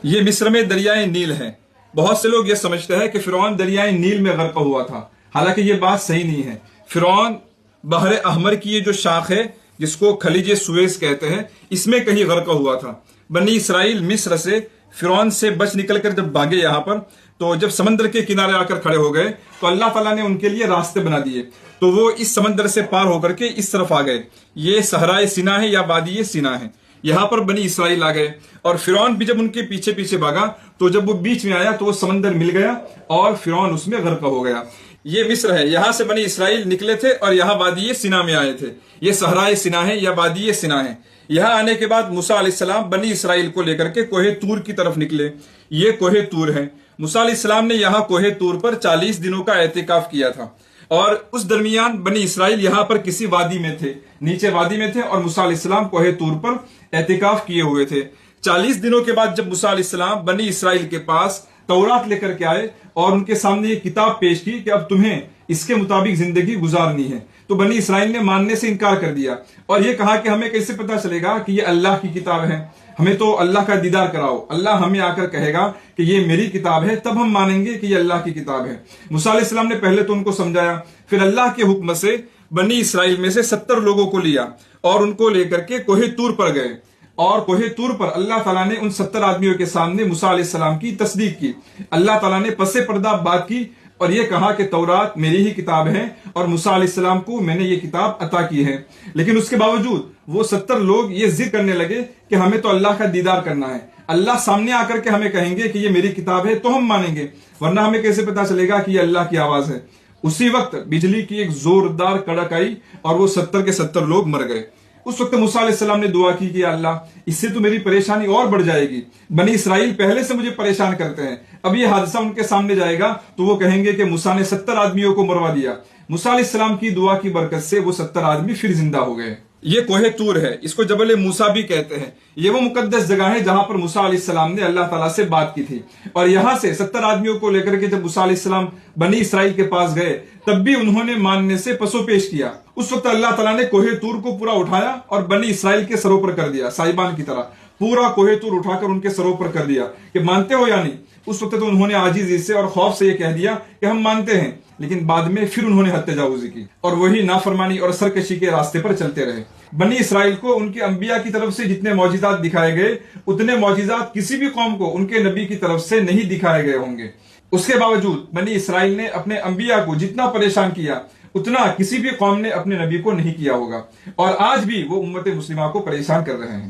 یہ مصر میں دریائے نیل ہے۔ بہت سے لوگ یہ سمجھتے ہیں کہ فرعون دریائے نیل میں غرق ہوا تھا، حالانکہ یہ بات صحیح نہیں ہے۔ فرعون بحر احمر کی یہ جو شاخ ہے جس کو خلیج سویس کہتے ہیں، اس میں کہیں غرق ہوا تھا۔ بنی اسرائیل مصر سے فرعون سے بچ نکل کر جب بھاگے یہاں پر، تو جب سمندر کے کنارے آ کر کھڑے ہو گئے تو اللہ تعالیٰ نے ان کے لیے راستے بنا دیے، تو وہ اس سمندر سے پار ہو کر کے اس طرف آ گئے۔ یہ صحرائے سینا ہے یا وادی سینا ہے، یہاں پر بنی اسرائیل آ گئے، اور فرعون بھی جب ان کے پیچھے پیچھے بھاگا تو جب وہ بیچ میں آیا تو وہ سمندر مل گیا اور فرعون اس میں غرق ہو گیا۔ یہ مصر ہے، یہاں سے بنی اسرائیل نکلے تھے اور یہاں وادی سینا میں آئے تھے۔ یہ صحرائے سینا ہے یا وادی سینا ہے۔ یہاں آنے کے بعد موسیٰ علیہ السلام بنی اسرائیل کو لے کر کے کوہ طور کی طرف نکلے۔ یہ کوہ طور ہے۔ موسیٰ علیہ السلام نے یہاں کوہ طور پر 40 دنوں کا اعتکاف کیا تھا، اور اس درمیان بنی اسرائیل یہاں پر کسی وادی میں تھے، نیچے وادی میں تھے، اور موسیٰ علیہ السلام کوہ طور پر اعتکاف کیے ہوئے تھے۔ 40 دنوں کے بعد جب موسیٰ علیہ السلام بنی اسرائیل کے پاس تورات لے کر کے آئے اور ان کے سامنے یہ کتاب پیش کی کہ اب تمہیں اس کے مطابق زندگی گزارنی ہے، تو بنی اسرائیل نے ماننے سے انکار کر دیا اور یہ کہا کہ ہمیں کیسے پتا چلے گا کہ یہ اللہ کی کتاب ہے، ہمیں تو اللہ کا دیدار کراؤ، اللہ ہمیں آ کر کہے گا کہ یہ میری کتاب ہے تب ہم مانیں گے کہ یہ اللہ کی کتاب ہے۔ موسیٰ علیہ السلام نے پہلے تو ان کو سمجھایا، پھر اللہ کے حکم سے بنی اسرائیل میں سے 70 لوگوں کو لیا اور ان کو لے کر کے کوہ طور پر گئے، اور کوہ طور پر اللہ تعالیٰ نے ان 70 آدمیوں کے سامنے موسیٰ علیہ السلام کی تصدیق کی۔ اللہ تعالیٰ نے پس پردہ بات کی اور یہ کہا کہ تورات میری ہی کتاب ہے اور موسیٰ علیہ السلام کو میں نے یہ کتاب عطا کی ہے۔ لیکن اس کے باوجود وہ 70 لوگ یہ ضد کرنے لگے کہ ہمیں تو اللہ کا دیدار کرنا ہے، اللہ سامنے آ کر کے ہمیں کہیں گے کہ یہ میری کتاب ہے تو ہم مانیں گے، ورنہ ہمیں کیسے پتا چلے گا کہ یہ اللہ کی آواز ہے۔ اسی وقت بجلی کی ایک زوردار کڑک آئی اور وہ 70 کے 70 لوگ مر گئے۔ اس وقت موسیٰ علیہ السلام نے دعا کی کہ اللہ اس سے تو میری پریشانی اور بڑھ جائے گی، بنی اسرائیل پہلے سے مجھے پریشان کرتے ہیں، اب یہ حادثہ ان کے سامنے جائے گا تو وہ کہیں گے کہ موسیٰ نے 70 آدمیوں کو مروا دیا۔ موسیٰ علیہ السلام کی دعا کی برکت سے وہ 70 آدمی پھر زندہ ہو گئے۔ یہ کوہ طور ہے، اس کو جبل موسیٰ بھی کہتے ہیں۔ یہ وہ مقدس جگہ ہے جہاں پر موسیٰ علیہ السلام نے اللہ تعالیٰ سے بات کی تھی، اور یہاں سے 70 آدمیوں کو لے کر کے جب موسیٰ علیہ السلام بنی اسرائیل کے پاس گئے تب بھی انہوں نے ماننے سے پسو پیش کیا۔ اس وقت اللہ تعالیٰ نے کوہ طور کو پورا اٹھایا اور بنی اسرائیل کے سروں پر کر دیا، سائبان کی طرح پورا کوہ طور اٹھا کر ان کے سروں پر کر دیا کہ مانتے ہو یا نہیں۔ اس وقت تو انہوں نے عاجزی سے اور خوف سے یہ کہہ دیا کہ ہم مانتے ہیں، لیکن بعد میں پھر انہوں نے حد تجاوزی کی اور وہی نافرمانی اور سرکشی کے راستے پر چلتے رہے۔ بنی اسرائیل کو ان کے انبیاء کی طرف سے جتنے معجزات دکھائے گئے اتنے معجزات کسی بھی قوم کو ان کے نبی کی طرف سے نہیں دکھائے گئے ہوں گے۔ اس کے باوجود بنی اسرائیل نے اپنے انبیاء کو جتنا پریشان کیا اتنا کسی بھی قوم نے اپنے نبی کو نہیں کیا ہوگا، اور آج بھی وہ امت مسلمہ کو پریشان کر رہے ہیں۔